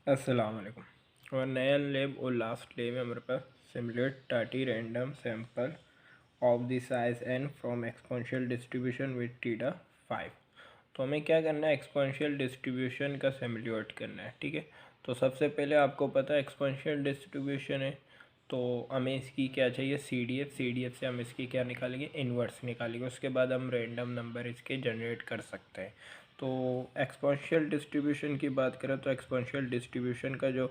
अस्सलाम वालेकुम। और नया लैब और लास्ट लैब में हमारे पास simulate 30 random sample of the size n from exponential distribution with theta 5। तो हमें क्या करना है, एक्सपोनेंशियल डिस्ट्रीब्यूशन का सिमुलेट करना है। ठीक है, तो सबसे पहले आपको पता है एक्सपोनेंशियल डिस्ट्रीब्यूशन है, तो हमें इसकी क्या चाहिए, सी डी एफ से हम इसकी क्या निकालेंगे, इन्वर्स निकालेंगे। उसके बाद हम रैंडम नंबर इसके जनरेट कर सकते हैं। तो एक्सपोनेंशियल डिस्ट्रीब्यूशन की बात करें तो एक्सपोनेंशियल डिस्ट्रीब्यूशन का जो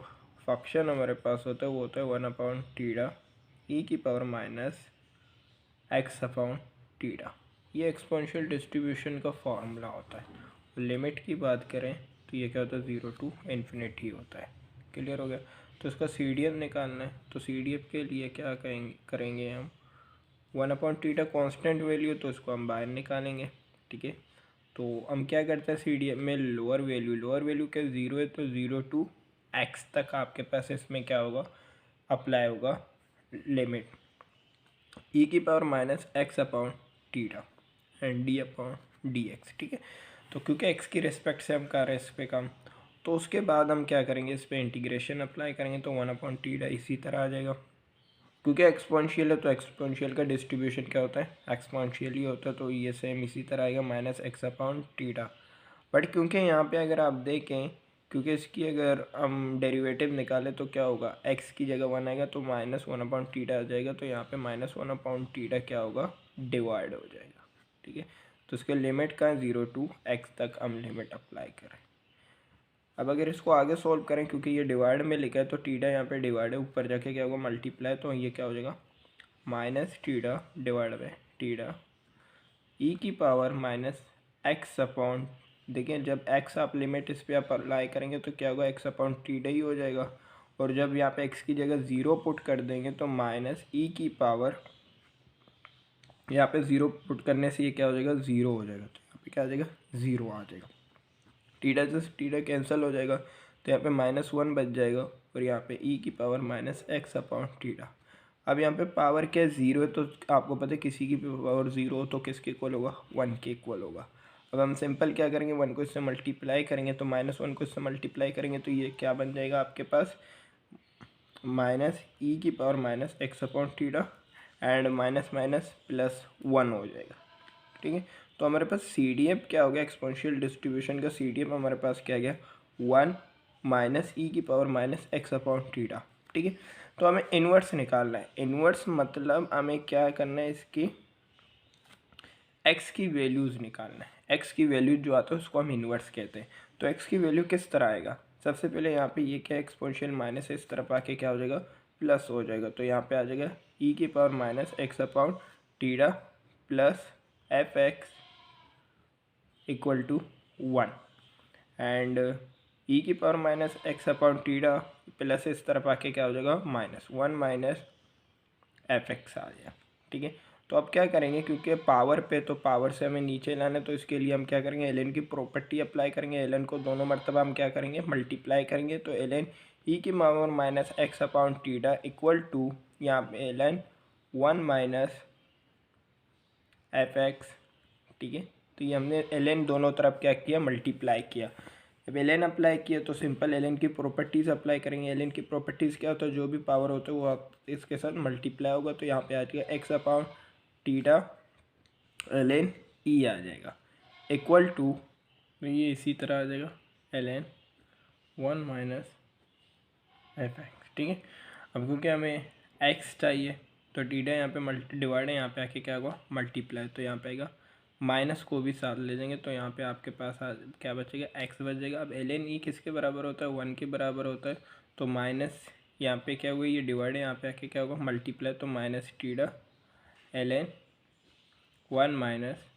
फंक्शन हमारे पास होता है वो होता है 1/θ ई की power minus x upon theta. ये एक्सपोनेंशियल डिस्ट्रीब्यूशन का फॉर्मूला होता है। लिमिट की बात करें तो ये क्या होता है, 0 to इन्फिनिटी होता है। क्लियर हो गया। तो इसका सी डी एफ निकालना है, तो सी डी एफ के लिए क्या करेंगे हम, 1/θ कॉन्स्टेंट वैल्यू, तो इसको हम बाहर निकालेंगे। ठीक है, तो हम क्या करते हैं, सी डी एफ में लोअर वैल्यू क्या 0 है, तो 0 to x तक आपके पास इसमें क्या होगा, अप्लाई होगा लिमिट ई की power minus x upon theta and D upon D x. ठीक है, तो क्योंकि एक्स की रिस्पेक्ट से हम कर रहे हैं इस पर काम, तो उसके बाद हम क्या करेंगे, इस पर इंटीग्रेशन अप्लाई करेंगे, तो 1/θ इसी तरह आ जाएगा। क्योंकि एक्सपोनेंशियल है तो एक्सपोनेंशियल का डिस्ट्रीब्यूशन क्या होता है, एक्सपोनेंशियल ही होता है, तो ये सेम इसी तरह आएगा minus x upon theta. But क्योंकि यहाँ पे अगर आप देखें, क्योंकि इसकी अगर हम डेरिवेटिव निकालें तो क्या होगा, एक्स की जगह 1 आएगा तो माइनस 1/θ आ जाएगा, तो यहाँ पे माइनस 1/θ क्या होगा, डिवाइड हो जाएगा। ठीक है, तो इसके लिमिट का 0 to x तक हम लिमिट अप्लाई करें। अब अगर इसको आगे सॉल्व करें, क्योंकि ये डिवाइड में लिखा है तो थीटा यहाँ पे डिवाइड है, ऊपर जाके क्या होगा, मल्टीप्लाई, तो ये क्या हो जाएगा, minus theta divide by theta E की पावर माइनस एक्स अपॉन, देखिए जब एक्स आप लिमिट इस पर आप अप्लाई करेंगे तो क्या होगा, एक्स अपॉन थीटा ही हो जाएगा। और जब यहाँ पे एक्स की जगह ज़ीरो पुट कर देंगे तो माइनस ई की पावर, यहाँ पे ज़ीरो पुट करने से ये क्या हो जाएगा, ज़ीरो हो जाएगा, तो यहाँ पे क्या आ जाएगा, ज़ीरो आ जाएगा। थीटा से थीटा कैंसिल हो जाएगा, तो यहाँ पे -1 बच जाएगा, और यहाँ पे ई की power minus x upon theta. अब यहाँ पे पावर क्या है, ज़ीरो है, तो आपको पता है किसी की पावर ज़ीरो हो तो किसके इक्वल होगा, 1 के इक्वल होगा। अब हम सिंपल क्या करेंगे, 1 को इससे मल्टीप्लाई करेंगे, तो -1 को इससे मल्टीप्लाई करेंगे तो ये क्या बन जाएगा आपके पास, माइनस ई की power minus x upon theta and minus minus plus 1 हो जाएगा। ठीक है, तो हमारे पास सी डी एफ क्या हो गया, एक्सपोनेंशियल डिस्ट्रीब्यूशन का सी डी एफ हमारे पास क्या गया, 1 माइनस ई की power minus x upon theta. ठीक है, तो हमें इन्वर्स निकालना है। इन्वर्स मतलब हमें क्या करना है, इसकी एक्स की वैल्यूज़ निकालना है। एक्स की वैल्यू जो आता है उसको हम इन्वर्स कहते हैं। तो एक्स की वैल्यू किस तरह आएगा, सबसे पहले यहाँ पे ये क्या एक्सपोनेंशियल माइनस है, इस तरफ आके क्या हो जाएगा, प्लस हो जाएगा, तो यहाँ पे आ जाएगा ई की power minus x upon theta plus f x equal to 1 and e की power minus x upon theta plus इस तरफ आके क्या हो जाएगा, -1 माइनस एफ एक्स आ गया। ठीक है, तो अब क्या करेंगे, क्योंकि पावर पे तो पावर से हमें नीचे लाना है, तो इसके लिए हम क्या करेंगे, एल एन की प्रॉपर्टी अप्लाई करेंगे। एल एन को दोनों मरतबा हम क्या करेंगे, मल्टीप्लाई करेंगे, तो एल एन ई की power minus x upon theta equal to, यहाँ पे L N 1 minus F x. ठीक है, तो ये हमने एल एन दोनों तरफ क्या किया, मल्टीप्लाई किया। जब एल एन अप्लाई किया तो सिंपल एल एन की प्रॉपर्टीज़ अप्लाई करेंगे। एल एन की प्रॉपर्टीज़ क्या होता है, जो भी पावर होता है वो आप इसके साथ मल्टीप्लाई होगा, तो यहाँ पे आ जाएगा x upon theta L N e आ जाएगा इक्वल टू, तो ये इसी तरह आ जाएगा l N 1 minus F x. ठीक है, अब क्योंकि हमें एक्स चाहिए तो थीटा यहाँ पे मल्टी डिवाइड है, यहाँ पे आके क्या होगा, मल्टीप्लाई, तो यहाँ पे आएगा माइनस को भी साथ ले जाएंगे, तो यहाँ पे आपके पास क्या बचेगा, एक्स बच जाएगा। अब एल एन ई किसके बराबर होता है, 1 के बराबर होता है, तो माइनस यहाँ पे क्या हुआ, ये डिवाइड है, यहाँ पे आके क्या होगा, मल्टीप्लाई, तो minus theta L N 1 minus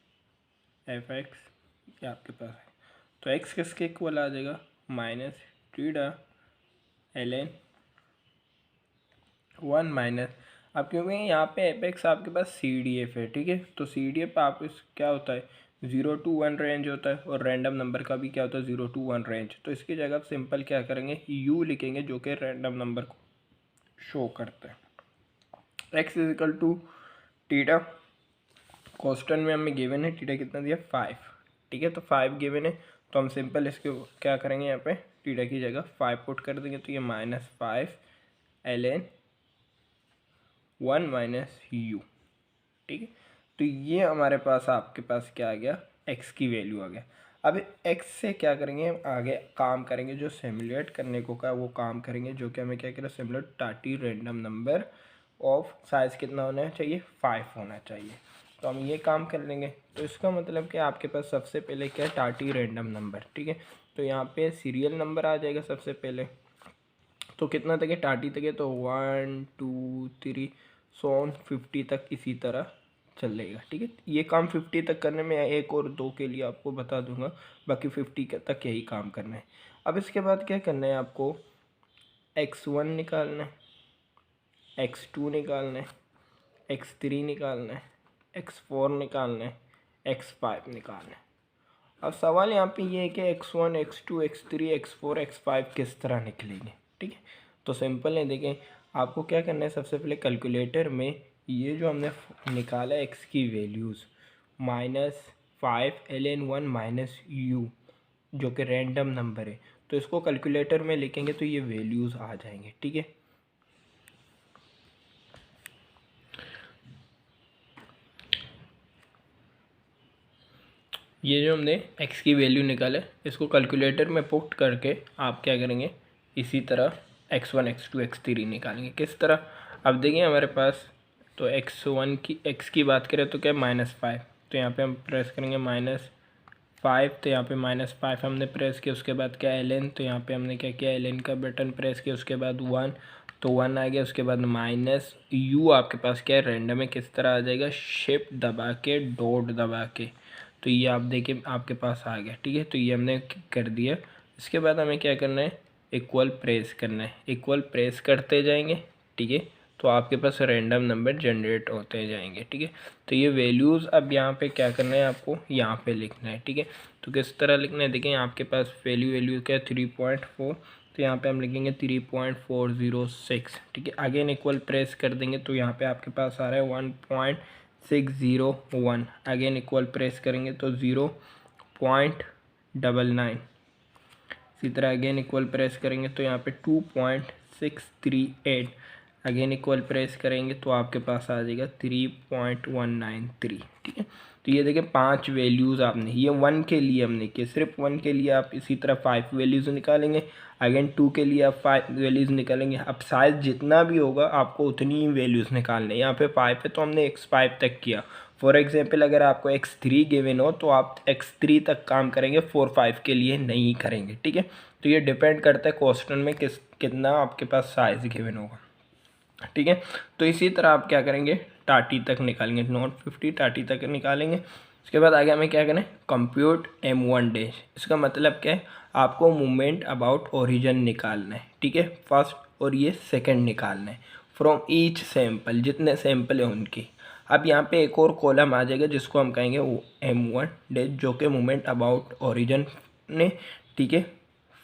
F X ये आपके पास है, तो एक्स किसके इक्वल आ जाएगा, minus theta L N 1 minus, अब क्योंकि यहाँ पे एफ एक्स आपके पास सी डी एफ है। ठीक है, तो सी डी एफ आप इस क्या होता है, 0 to 1 रेंज होता है, और रैंडम नंबर का भी क्या होता है, 0 to 1 रेंज। तो इसकी जगह आप सिंपल क्या करेंगे, यू लिखेंगे, जो कि रैंडम नंबर को शो करता है। X is equal to theta, question में हमें गिवन है टीटा कितना दिया, 5। ठीक है, तो 5 गिवन है, तो हम सिंपल इसके क्या करेंगे, यहाँ पे टीटा की जगह 5 पुट कर देंगे तो ये -5 ln 1 माइनस यू। ठीक है, तो ये हमारे पास आपके पास क्या आ गया, x की वैल्यू आ गया। अब x से क्या करेंगे, हम आगे काम करेंगे जो सिमुलेट करने को का वो काम करेंगे, जो कि हमें क्या करें, सिमुलेट टाटी रैंडम नंबर ऑफ साइज़ कितना होना चाहिए, 5 होना चाहिए। तो हम ये काम कर लेंगे। तो इसका मतलब कि आपके पास सबसे पहले क्या है, टाटी रैंडम नंबर। ठीक है, तो यहाँ पे सीरियल नंबर आ जाएगा सबसे पहले। तो कितना तक है, टाटी तक है, तो 1 2 3 100 50 तक इसी तरह चलेगा। ठीक है, ये काम 50 तक करने में, एक और दो के लिए आपको बता दूंगा, बाकी 50 तक यही काम करना है। अब इसके बाद क्या करना है, आपको x1 निकालना है, x2 निकालना है, x3 निकालना है, x4 निकालना है, x5 निकालना है। अब सवाल यहाँ पे ये है कि x1 x2 x3 x4 x5 किस तरह निकलेंगे। ठीक है, तो सिंपल है, देखें आपको क्या करना है, सबसे पहले कैलकुलेटर में ये जो हमने निकाला x की वैल्यूज़ -5 ln 1 माइनस यू, जो कि रैंडम नंबर है, तो इसको कैलकुलेटर में लिखेंगे तो ये वैल्यूज़ आ जाएंगे। ठीक है, ये जो हमने x की वैल्यू निकाले, इसको कैलकुलेटर में पुट करके आप क्या करेंगे, इसी तरह x1 x2 x3 निकालेंगे। किस तरह, अब देखिए हमारे पास तो x1 की x की बात करें तो क्या -5, तो यहाँ पे हम प्रेस करेंगे -5, तो यहाँ पे -5 हमने प्रेस किया। उसके बाद क्या ln, तो यहाँ पे हमने क्या किया, ln का बटन प्रेस किया। उसके बाद 1, तो 1 आ गया। उसके बाद माइनस u आपके पास क्या है, रैंडम है, किस तरह आ जाएगा, शिफ्ट दबा के, डॉट दबा के, तो ये आप देखिए आपके पास आ गया। ठीक है, तो ये हमने कर दिया। इसके बाद हमें क्या करना है, इक्वल प्रेस करना है, इक्वल प्रेस करते जाएंगे। ठीक है, तो आपके पास रैंडम नंबर जनरेट होते जाएंगे। ठीक है, तो ये वैल्यूज़ अब यहाँ पे क्या करना है, आपको यहाँ पे लिखना है। ठीक है, तो किस तरह लिखना है, देखें आपके पास वैल्यू क्या है, 3.4, तो यहाँ पे हम लिखेंगे 3.406। ठीक है, अगेन इक्वल प्रेस कर देंगे तो यहाँ पे आपके पास आ रहा है 1.601। अगेन इक्वल प्रेस करेंगे तो 0.99। इसी तरह अगेन इक्वल प्रेस करेंगे तो यहाँ पे 2.638। अगेन इक्वल प्रेस करेंगे तो आपके पास आ जाएगा 3.193। ठीक है, तो ये देखिए 5 वैल्यूज़ आपने, ये 1 के लिए हमने किया, सिर्फ 1 के लिए आप इसी तरह 5 वैल्यूज़ निकालेंगे। अगेन 2 के लिए आप 5 वैल्यूज़ निकालेंगे। अब साइज जितना भी होगा आपको उतनी ही वैल्यूज़ निकालने। यहाँ पे 5 है तो हमने x5 तक किया। फॉर एग्जाम्पल अगर आपको x3 गिवन हो तो आप x3 तक काम करेंगे, 4 5 के लिए नहीं करेंगे। ठीक है, तो ये डिपेंड करता है क्वेश्चन में कितना आपके पास साइज गिवन होगा। ठीक है, तो इसी तरह आप क्या करेंगे, टाटी तक निकालेंगे, नॉट 50 टाटी तक निकालेंगे। उसके बाद आगे हमें क्या करें, कंप्यूट m1 डैश। इसका मतलब क्या है, आपको मूवमेंट अबाउट ओरिजिन निकालना है। ठीक है, फर्स्ट और ये सेकंड निकालना है फ्रॉम ईच सैंपल, जितने सैंपल है उनकी। अब यहाँ पे एक और कॉलम आ जाएगा जिसको हम कहेंगे m1 डैश, जो कि मूवमेंट अबाउट ओरिजिन ने। ठीक है,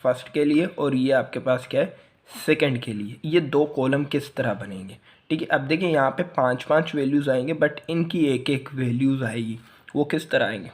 फर्स्ट के लिए, और ये आपके पास क्या है, सेकंड के लिए। ये दो कॉलम किस तरह बनेंगे। ठीक है, अब देखिए यहाँ पे 5 वैल्यूज़ आएंगे, बट इनकी एक एक वैल्यूज़ आएगी। वो किस तरह आएंगे,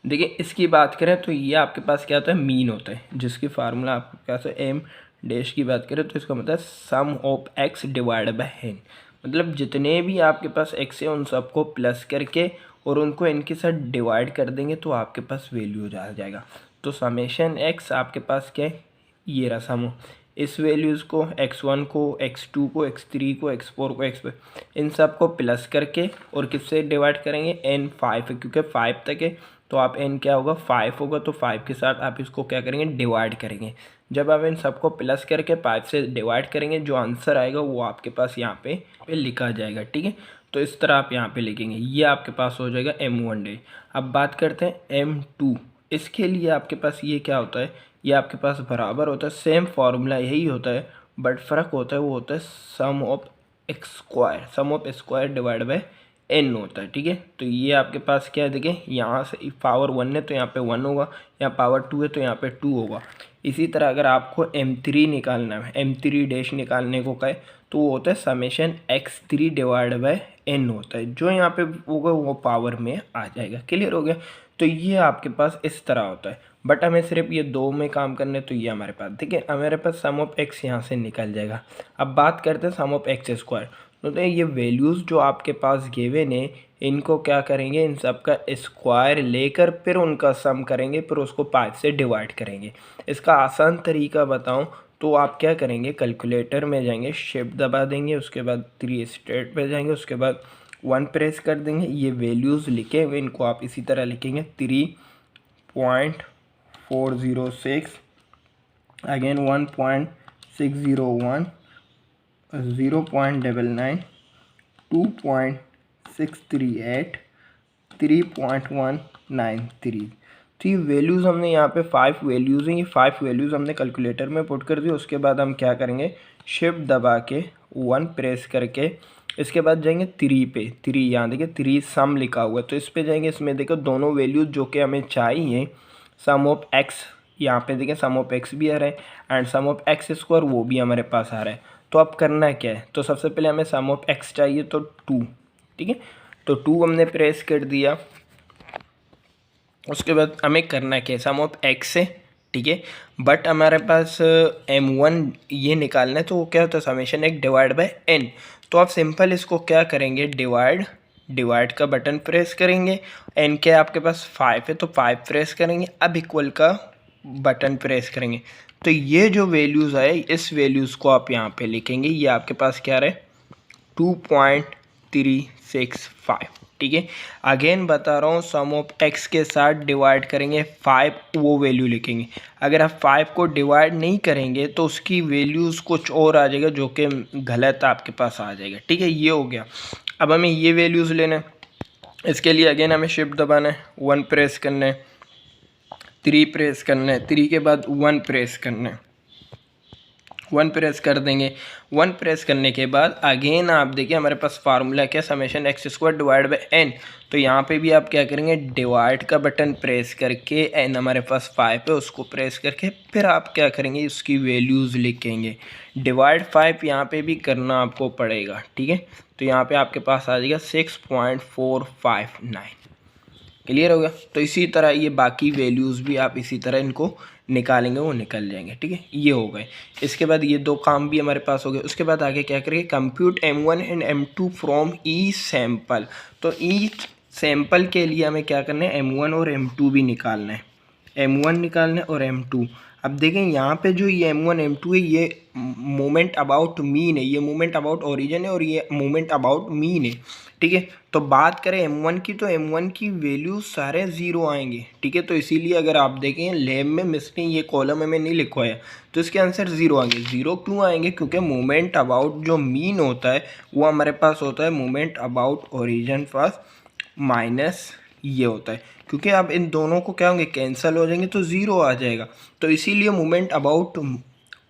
देखिए इसकी बात करें तो ये आपके पास क्या होता है, मीन होता है, जिसकी फार्मूला आपके पास है एम डैश की बात करें तो इसका मतलब sum of x divide by n. मतलब जितने भी आपके पास एक्स है उन सबको प्लस करके और उनको एन के साथ डिवाइड कर देंगे तो आपके पास वैल्यू आ जाएगा। तो समेशन एक्स आपके पास क्या है, ये रहा सम। इस वैल्यूज़ को x1 को x2 को x3 को x4 को x5 इन सब को प्लस करके और किससे डिवाइड करेंगे, n 5 है क्योंकि 5 तक है, तो आप n क्या होगा 5 होगा, तो 5 के साथ आप इसको क्या करेंगे, डिवाइड करेंगे। जब आप इन सबको प्लस करके 5 से डिवाइड करेंगे, जो आंसर आएगा वो आपके पास यहाँ पे लिखा जाएगा। ठीक है, तो इस तरह आप यहाँ पे लिखेंगे, ये आपके पास हो जाएगा m1 डे। अब बात करते हैं m2। इसके लिए आपके पास ये क्या होता है, ये आपके पास बराबर होता है, सेम फार्मूला यही होता है, बट फ़र्क होता है, वो होता है sum of x square, sum of square divide by n होता है। ठीक है, तो ये आपके पास क्या है, देखिए यहाँ से पावर 1 है तो यहाँ पे 1 होगा, यहाँ पावर 2 है तो यहाँ पे 2 होगा। इसी तरह अगर आपको m3 निकालना है, m3 डैश निकालने को कहे तो वो होता है summation x3 divide by n होता है, जो यहाँ पे होगा वो पावर में आ जाएगा। क्लियर हो गया। तो ये आपके पास इस तरह होता है, बट हमें सिर्फ ये दो में काम करने, तो ये हमारे पास ठीक है, हमारे पास सम ऑफ एक्स यहाँ से निकल जाएगा। अब बात करते हैं सम ऑफ एक्स स्क्वायर। तो ये वैल्यूज़ जो आपके पास गिवन है, इनको क्या करेंगे, इन सब का स्क्वायर लेकर फिर उनका सम करेंगे, फिर उसको 5 से डिवाइड करेंगे। इसका आसान तरीका बताऊं तो आप क्या करेंगे, कैलकुलेटर में जाएंगे, शिफ्ट दबा देंगे, उसके बाद 3 स्टेट पे जाएंगे, उसके बाद 1 प्रेस कर देंगे। ये वैल्यूज़ लिखे हुए इनको आप इसी तरह लिखेंगे 3.406, अगेन 1.601, 0.99, 2.638, 3.193। तो ये वैल्यूज़ हमने यहाँ पे 5 वैल्यूज़ हैं, ये 5 वैल्यूज़ हमने कैलकुलेटर में पुट कर दी। उसके बाद हम क्या करेंगे, शिफ्ट दबा के 1 प्रेस करके इसके बाद जाएंगे 3 पे, 3 यहाँ देखिए 3 सम लिखा हुआ है, तो इस पे जाएंगे, इसमें देखो दोनों वैल्यूज़ जो कि हमें चाहिए, सम ऑफ एक्स, यहाँ पे देखिए सम ऑफ एक्स भी आ रहा है and sum of x square वो भी हमारे पास आ रहा है। तो अब करना क्या है, तो सबसे पहले हमें सम ऑफ एक्स चाहिए, तो 2, ठीक है, तो 2 हमने प्रेस कर दिया। उसके बाद हमें करना क्या है, सम ऑफ एक्स है, ठीक है, बट हमारे पास m1 ये निकालना है, तो वो क्या होता है, समेशन एक डिवाइड बाय n। तो आप सिंपल इसको क्या करेंगे, डिवाइड का बटन प्रेस करेंगे, n के आपके पास 5 है तो 5 प्रेस करेंगे, अब इक्वल का बटन प्रेस करेंगे। तो ये जो वैल्यूज़ आए, इस वैल्यूज़ को आप यहाँ पे लिखेंगे, ये आपके पास क्या रहे, 2.365, ठीक है। अगेन बता रहा हूँ, सम ऑफ एक्स के साथ डिवाइड करेंगे 5, वो वैल्यू लिखेंगे। अगर आप 5 को डिवाइड नहीं करेंगे तो उसकी वैल्यूज़ कुछ और आ जाएगा, जो कि गलत आपके पास आ जाएगा, ठीक है। ये हो गया। अब हमें ये वैल्यूज़ लेना है, इसके लिए अगेन हमें शिफ्ट दबाना है, 1 प्रेस करना है, 3 प्रेस करना है, 3 के बाद 1 प्रेस करना है, 1 प्रेस कर देंगे। 1 प्रेस करने के बाद अगेन आप देखिए हमारे पास फार्मूला क्या, summation X square divide by N. तो यहाँ पे भी आप क्या करेंगे, डिवाइड का बटन प्रेस करके, एन हमारे पास 5 है उसको प्रेस करके, फिर आप क्या करेंगे, उसकी वैल्यूज़ लिखेंगे। डिवाइड 5 यहाँ पे भी करना आपको पड़ेगा, ठीक है। तो यहाँ पे आपके पास आ जाएगा 6.459। क्लियर हो गया। तो इसी तरह ये बाकी वैल्यूज़ भी आप इसी तरह इनको निकालेंगे, वो निकल जाएंगे, ठीक है। ये हो गए। इसके बाद ये दो काम भी हमारे पास हो गए। उसके बाद आगे क्या करेंगे, compute m1 and m2 from E sample. तो ई सैम्पल के लिए हमें क्या करना है, m1 और m2 भी निकालना है, m1 निकालना है और m2। अब देखें यहाँ पे जो ये m1 m2 है, ये मोमेंट अबाउट मीन है, ये मोमेंट अबाउट ओरिजिन है और ये मोमेंट अबाउट मीन है, ठीक है। तो बात करें m1 की, तो m1 की वैल्यू सारे ज़ीरो आएंगे, ठीक है। तो इसीलिए अगर आप देखें लैब में मिसिंग ये कॉलम में नहीं लिखवाया, तो इसके आंसर ज़ीरो आएंगे। ज़ीरो क्यों आएंगे, क्योंकि मोमेंट अबाउट जो मीन होता है वो हमारे पास होता है moment about origin first minus ये होता है, क्योंकि अब इन दोनों को क्या होंगे, कैंसिल हो जाएंगे, तो ज़ीरो आ जाएगा। तो इसीलिए मोमेंट अबाउट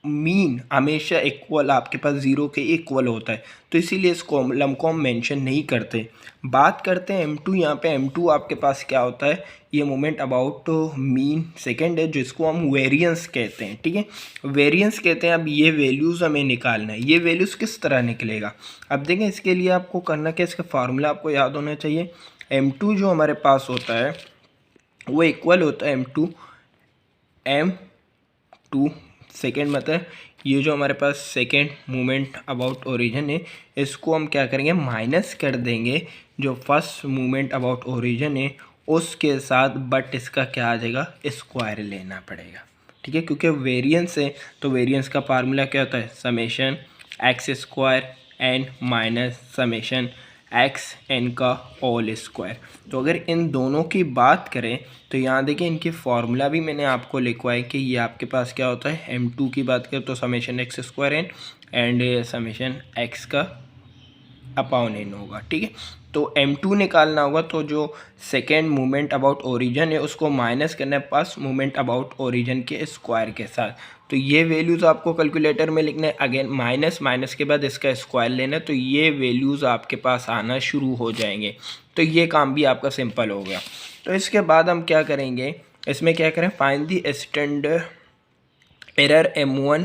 मीन हमेशा इक्वल आपके पास ज़ीरो के इक्वल होता है, तो इसीलिए इस कॉलम को हम मेंशन नहीं करते। बात करते हैं m2। यहाँ पे m2 आपके पास क्या होता है, ये मोमेंट अबाउट मीन सेकंड है, जिसको हम वेरिएंस कहते हैं, ठीक है, वेरिएंस कहते हैं। अब ये वैल्यूज़ हमें निकालना है, ये वैल्यूज़ किस तरह निकलेगा। अब देखें इसके लिए आपको करना क्या, इसका फार्मूला आपको याद होना चाहिए। m2 जो हमारे पास होता है वो इक्वल होता है m2 सेकेंड, मतलब ये जो हमारे पास सेकेंड मोमेंट अबाउट ओरिजिन है, इसको हम क्या करेंगे, माइनस कर देंगे जो फर्स्ट मोमेंट अबाउट ओरिजिन है उसके साथ, बट इसका क्या आ जाएगा, स्क्वायर लेना पड़ेगा, ठीक है, क्योंकि वेरिएंस है। तो वेरिएंस का फार्मूला क्या होता है, summation X square N minus summation X N का होल स्क्वायर। तो अगर इन दोनों की बात करें तो यहाँ देखिए इनकी फार्मूला भी मैंने आपको लिखवाया कि ये आपके पास क्या होता है, m2 की बात करें तो summation X square N and summation X का अपॉन एन होगा, ठीक है। तो m2 निकालना होगा, तो जो सेकेंड मोमेंट अबाउट ओरिजिन है उसको माइनस करना है फर्स्ट मोमेंट अबाउट ओरिजिन के स्क्वायर के साथ। तो ये वैल्यूज़ आपको कैलकुलेटर में लिखना है, अगेन माइनस के बाद इसका स्क्वायर लेना है, तो ये वैल्यूज़ आपके पास आना शुरू हो जाएंगे। तो ये काम भी आपका सिंपल हो गया। तो इसके बाद हम क्या करेंगे, इसमें क्या करें, find the standard error m1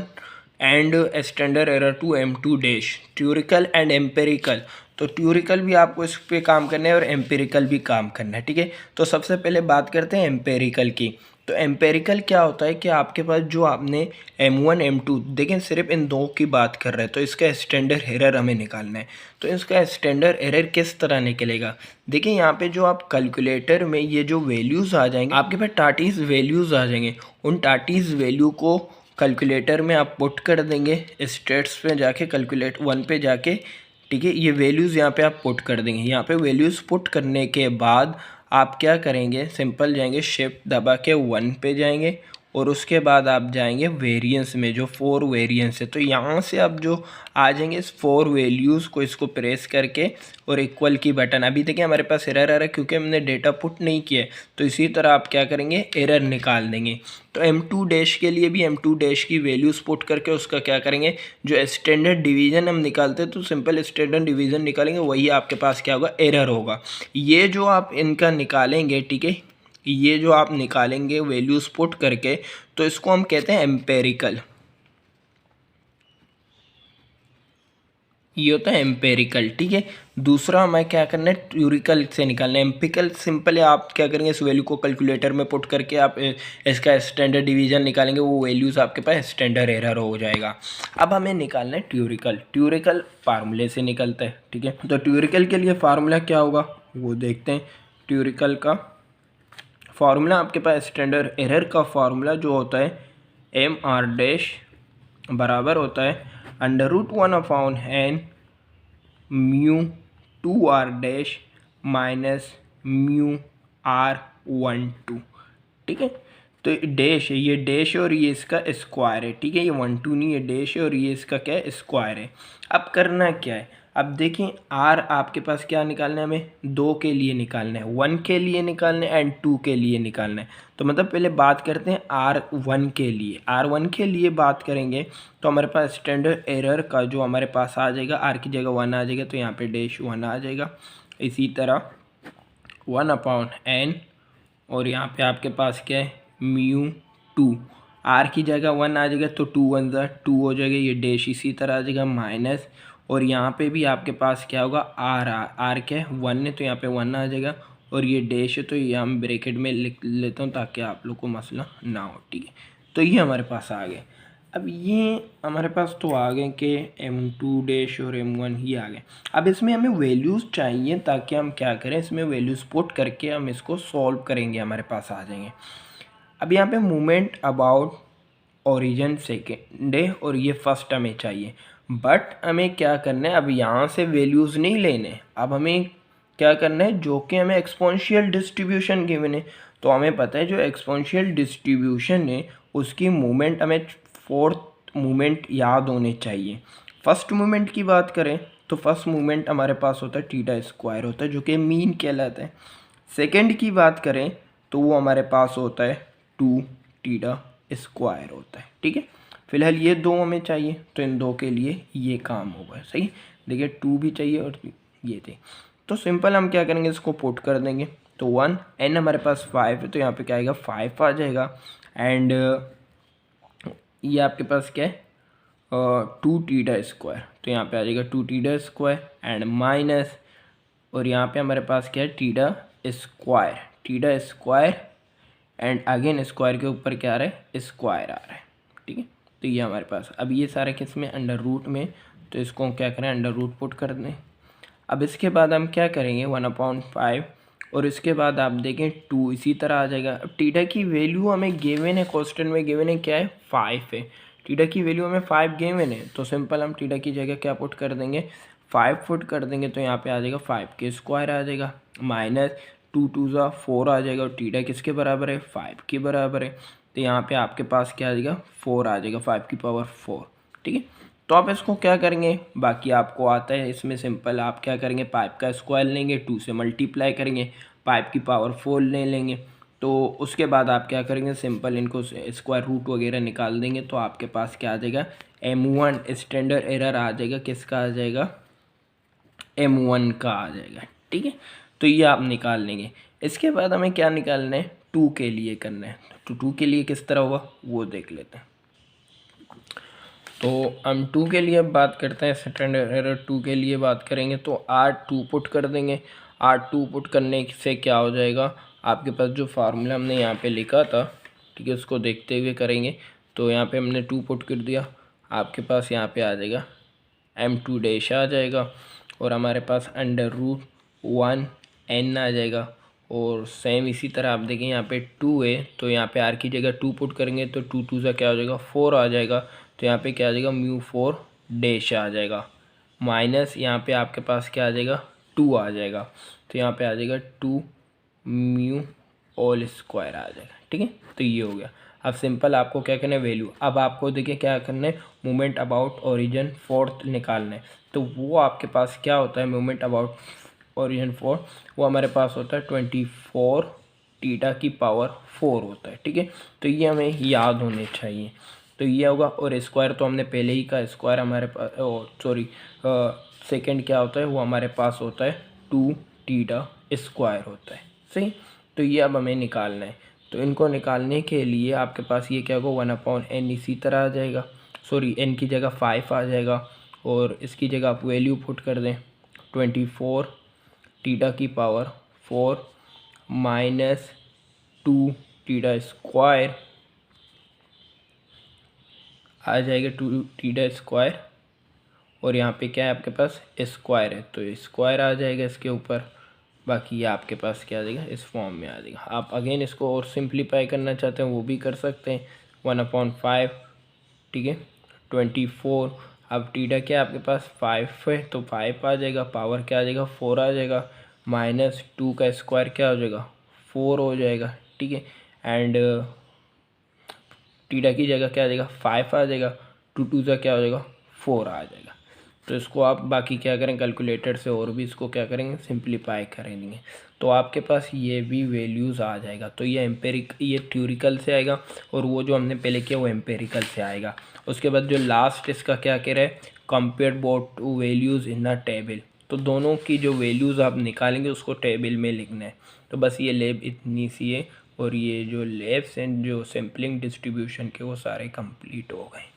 and standard error to m2 dash, theoretical and empirical. तो थ्योरिकल भी आपको इस पे काम करना है और एम्पेरिकल भी काम करना है, ठीक है। तो सबसे पहले बात करते हैं एम्पेरिकल की। तो एम्पेरिकल क्या होता है कि आपके पास जो आपने M1 M2 देखें, सिर्फ इन दो की बात कर रहे हैं, तो इसका स्टैंडर्ड एरर हमें निकालना है। तो इसका स्टैंडर्ड एरर किस तरह निकलेगा, देखिए यहाँ पे जो आप कैलकुलेटर में ये जो वैल्यूज़ आ जाएंगे, आपके पास टाटीज वैल्यूज़ आ जाएंगे, उन टाटीज वैल्यू को कैलकुलेटर में आप पुट कर देंगे, स्टेट्स पे जाके कैलकुलेट 1 पे जाके, ठीक है। ये वैल्यूज़ यहाँ पे आप पुट कर देंगे। यहाँ पे वैल्यूज़ पुट करने के बाद आप क्या करेंगे, सिंपल जाएंगे शिफ्ट दबा के 1 पे जाएंगे और उसके बाद आप जाएंगे वेरिएंस में, जो 4 वेरिएंस है। तो यहाँ से आप जो आ जाएंगे इस 4 वैल्यूज़ को, इसको प्रेस करके और इक्वल की बटन, अभी देखिए हमारे पास एरर आ रहा है क्योंकि हमने डेटा पुट नहीं किया है। तो इसी तरह आप क्या करेंगे, एरर निकाल देंगे। तो M2 डैश के लिए भी M2 डैश की वैल्यूज़ पुट करके उसका क्या करेंगे, जो स्टैंडर्ड डिवीज़न हम निकालते हैं तो सिंपल स्टैंडर्ड डिवीज़न निकालेंगे, वही आपके पास क्या होगा, एरर होगा। ये जो आप इनका निकालेंगे, ठीक है, ये जो आप निकालेंगे वैल्यूज़ पुट करके, तो इसको हम कहते हैं एम्पेरिकल। ये होता है एम्पेरिकल, ठीक है। दूसरा हमें क्या करना है, थ्योरिकल से निकालना है। एम्पिकल सिंपल है, आप क्या करेंगे, इस वैल्यू को कैलकुलेटर में पुट करके आप इसका स्टैंडर्ड डिवीजन निकालेंगे, वो वैल्यूज़ आपके पास स्टैंडर्ड एरर हो जाएगा। अब हमें निकालना है थ्योरिकल। थ्योरिकल फार्मूले से निकलता है, ठीक है। तो थ्योरिकल के लिए फार्मूला क्या होगा वो देखते हैं। थ्योरिकल का फार्मूला आपके पास स्टैंडर्ड एरर का फार्मूला जो होता है, MR डैश बराबर होता है √1/n mu 2R dash minus mu R12, ठीक है। तो डैश है, ये डैश और ये इसका स्क्वायर है, ठीक है। ये 1 2 नहीं है, डैश है और ये इसका क्या है, स्क्वायर है। अब करना क्या है, अब देखिए R आपके पास क्या निकालना है, हमें 2 के लिए निकालना है, 1 के लिए निकालना है एंड 2 के लिए निकालना है। तो मतलब पहले बात करते हैं R1 के लिए। R1 के लिए बात करेंगे तो हमारे पास स्टैंडर्ड एरर का जो हमारे पास आ जाएगा, R की जगह 1 आ जाएगा, तो यहाँ पे डैश 1 आ जाएगा। इसी तरह 1/n और यहाँ पे आपके पास क्या है, म्यू 2, R की जगह 1 आ जाएगा तो 2 1 2 हो जाएगा, ये डैश इसी तरह आ जाएगा माइनस, और यहाँ पे भी आपके पास क्या होगा, R क्या है 1 है तो यहाँ पे 1 आ जाएगा, और ये डैश है तो ये हम ब्रैकेट में लिख लेता हूँ ताकि आप लोग को मसला ना हो, ठीक है। तो ये हमारे पास आ गए। अब ये हमारे पास तो आ गए कि M2 डैश और M1 ही आ गए। अब इसमें हमें वैल्यूज़ चाहिए ताकि हम क्या करें, इसमें वैल्यूज़ पुट करके हम इसको सॉल्व करेंगे, हमारे पास आ जाएंगे। अब यहाँ पे मूवमेंट अबाउट ओरिजिन सेकेंड है और ये फर्स्ट हमें चाहिए, बट हमें क्या करना है, अब यहाँ से वैल्यूज़ नहीं लेने, अब हमें क्या करना है, जो कि हमें एक्सपोनेंशियल डिस्ट्रीब्यूशन गिवन है। तो हमें पता है जो एक्सपोनेंशियल डिस्ट्रीब्यूशन है उसकी मूवमेंट हमें फोर्थ मूवमेंट याद होने चाहिए। फर्स्ट मूवमेंट की बात करें तो फर्स्ट मूवमेंट हमारे पास होता है थीटा स्क्वायर होता है, जो कि मीन कहलाता है। सेकंड की बात करें तो वो हमारे पास होता है 2 थीटा स्क्वायर होता है, ठीक है। फिलहाल ये दो हमें चाहिए तो इन दो के लिए ये काम होगा, सही। देखिए 2 भी चाहिए और ये थे, तो सिंपल हम क्या करेंगे, इसको पुट कर देंगे। तो 1 n हमारे पास 5 है तो यहाँ पे क्या आएगा, 5 आ जाएगा। एंड ये आपके पास क्या है, 2 थीटा स्क्वायर, तो यहाँ पे आ जाएगा 2 थीटा स्क्वायर एंड माइनस, और यहाँ पे हमारे पास क्या है, theta square and again square के ऊपर क्या आ रहा है, स्क्वायर आ रहा है, ठीक है। तो ये हमारे पास, अब ये सारे किस में, अंडर रूट में, तो इसको क्या करें, अंडर रूट पुट कर दें। अब इसके बाद हम क्या करेंगे, 1/5 और इसके बाद आप देखें 2 इसी तरह आ जाएगा। अब थीटा की वैल्यू हमें गिवन है, क्वेश्चन में गिवन है क्या है, 5 है। थीटा की वैल्यू हमें 5 गिवन है, तो सिंपल हम थीटा की जगह क्या पुट कर देंगे, 5 पुट कर देंगे, तो यहाँ पे आ जाएगा 5 के स्क्वायर आ जाएगा माइनस 2 2 4 आ जाएगा, और थीटा किसके बराबर है, 5 के बराबर है। तो यहाँ पे आपके पास क्या आ जाएगा, 4 आ जाएगा, 5 की पावर 4, ठीक है। तो आप इसको क्या करेंगे, बाकी आपको आता है इसमें, सिंपल आप क्या करेंगे, 5 का स्क्वायर लेंगे, 2 से मल्टीप्लाई करेंगे, 5 की पावर 4 ले लेंगे। तो उसके बाद आप क्या करेंगे, सिंपल इनको स्क्वायर रूट वगैरह निकाल देंगे, तो आपके पास क्या आ जाएगा, M1 स्टैंडर्ड एरर आ जाएगा, किसका आ जाएगा, M1 का आ जाएगा, ठीक है। तो ये आप निकाल लेंगे। इसके बाद हमें क्या निकालना है, 2 के लिए करना है। तो 2 के लिए किस तरह होगा वो देख लेते हैं। तो हम टू के लिए अब बात करते हैं। स्टैंडर्ड एरर टू के लिए बात करेंगे तो R2 पुट कर देंगे। R2 पुट करने से क्या हो जाएगा, आपके पास जो फार्मूला हमने यहाँ पे लिखा था, ठीक है, उसको देखते हुए करेंगे। तो यहाँ पे हमने 2 पुट कर दिया, आपके पास यहाँ पे आ जाएगा M2 डैश आ जाएगा, और हमारे पास √1n आ जाएगा। और सेम इसी तरह आप देखें यहाँ पे 2 है, तो यहाँ पे R की जगह 2 पुट करेंगे तो 2 2 सा क्या हो जाएगा 4 आ जाएगा। तो यहाँ पे क्या आ जाएगा μ4 डैश आ जाएगा, माइनस यहाँ पे आपके पास क्या आ जाएगा 2 आ जाएगा। तो यहाँ पे आ जाएगा 2 म्यू होल स्क्वायर आ जाएगा, ठीक है। तो ये हो गया। अब सिंपल आपको क्या करना है, वैल्यू। अब आपको देखिए क्या करना है, मोमेंट अबाउट ओरिजिन फोर्थ निकालना है। तो वो आपके पास क्या होता है, मोमेंट अबाउट ओरिजिन फोर्थ, वो हमारे पास होता है 24 टीटा की पावर 4 होता है, ठीक है। तो ये हमें याद होने चाहिए। तो ये होगा, और स्क्वायर तो हमने पहले ही का स्क्वायर हमारे पास, सॉरी सेकंड क्या होता है, वो हमारे पास होता है 2 टीटा स्क्वायर होता है, सही। तो ये अब हमें निकालना है। तो इनको निकालने के लिए आपके पास ये क्या होगा 1/n इसी तरह आ जाएगा, सॉरी n की जगह 5 आ जाएगा, और इसकी जगह आप वैल्यू पुट कर दें 24 टीटा की पावर 4 माइनस 2 टीटा स्क्वायर आ जाएगा 2 टीटा स्क्वायर, और यहाँ पे क्या है आपके पास स्क्वायर है, तो स्क्वायर आ जाएगा इसके ऊपर। बाकी ये आपके पास क्या आ जाएगा, इस फॉर्म में आ जाएगा। आप अगेन इसको और सिंप्लीफाई करना चाहते हैं वो भी कर सकते हैं, 1/5, ठीक है, 24। अब टीटा क्या है आपके पास 5 है, तो 5 आ जाएगा, पावर क्या आ जाएगा 4 आ जाएगा, माइनस 2 का स्क्वायर क्या हो जाएगा 4 हो जाएगा, ठीक है। एंड टीटा की जगह क्या आ जाएगा 5 आ जाएगा, 2 2 सा क्या हो जाएगा 4 आ जाएगा। तो इसको आप बाकी क्या करें, कैलकुलेटर से और भी इसको क्या करेंगे, सिंप्लीफाई करेंगे, तो आपके पास ये भी वैल्यूज़ आ जाएगा। तो ये थ्योरिकल से आएगा, और वो जो हमने पहले किया वो एम्पेरिकल से आएगा। उसके बाद जो लास्ट इसका क्या कह रहा है, कंपेयर बोथ टू वैल्यूज़ इन अ टेबल। तो दोनों की जो वैल्यूज़ आप निकालेंगे उसको टेबल में लिखना है। तो बस ये लैब इतनी सी है, और ये जो लैब्स एंड जो सैम्पलिंग डिस्ट्रीब्यूशन के वो सारे कंप्लीट हो गए।